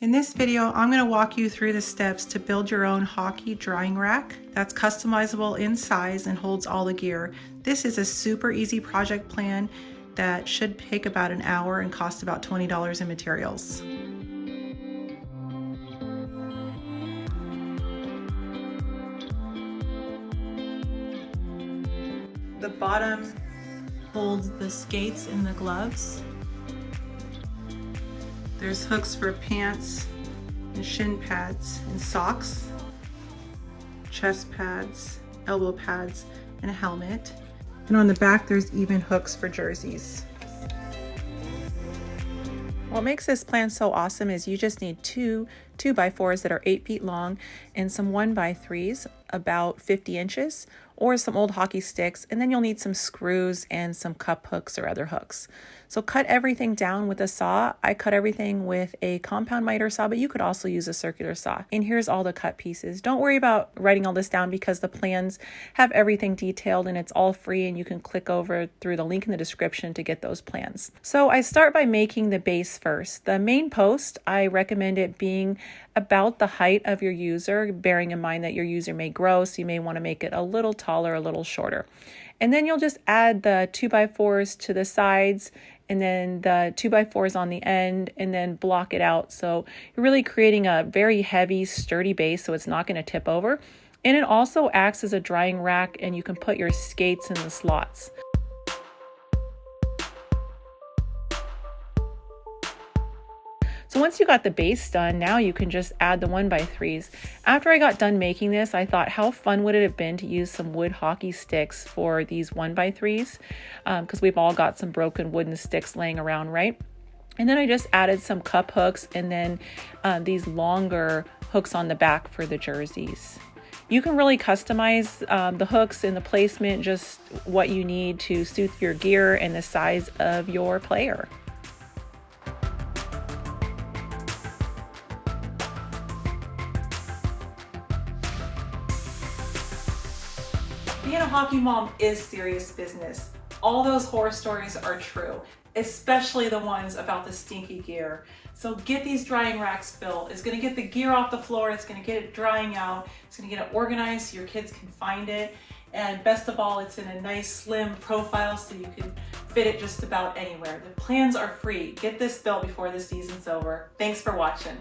In this video, I'm going to walk you through the steps to build your own hockey drying rack that's customizable in size and holds all the gear. This is a super easy project plan that should take about an hour and cost about $20 in materials. The bottom holds the skates and the gloves. There's hooks for pants and shin pads and socks, chest pads, elbow pads, and a helmet. And on the back, there's even hooks for jerseys. What makes this plan so awesome is you just need two 2x4s that are 8 feet long and some 1x3s about 50 inches or some old hockey sticks, and then you'll need some screws and some cup hooks or other hooks. So cut everything down with a saw. I cut everything with a compound miter saw, but you could also use a circular saw. And here's all the cut pieces. Don't worry about writing all this down because the plans have everything detailed and it's all free, and you can click over through the link in the description to get those plans. So I start by making the base first. The main post, I recommend it being about the height of your user, bearing in mind that your user may grow, so you may want to make it a little taller, a little shorter. And then you'll just add the 2x4s to the sides and then the 2x4s on the end, and then block it out. So you're really creating a very heavy, sturdy base so it's not going to tip over. And it also acts as a drying rack, and you can put your skates in the slots. So once you got the base done, now you can just add the 1x3s. After I got done making this, I thought how fun would it have been to use some wood hockey sticks for these 1x3s, because we've all got some broken wooden sticks laying around, right? And then I just added some cup hooks and then these longer hooks on the back for the jerseys. You can really customize the hooks and the placement, just what you need to suit your gear and the size of your player. Being a hockey mom is serious business. All those horror stories are true, especially the ones about the stinky gear. So get these drying racks built. It's gonna get the gear off the floor, it's gonna get it drying out, it's gonna get it organized so your kids can find it. And best of all, it's in a nice slim profile so you can fit it just about anywhere. The plans are free. Get this built before the season's over. Thanks for watching.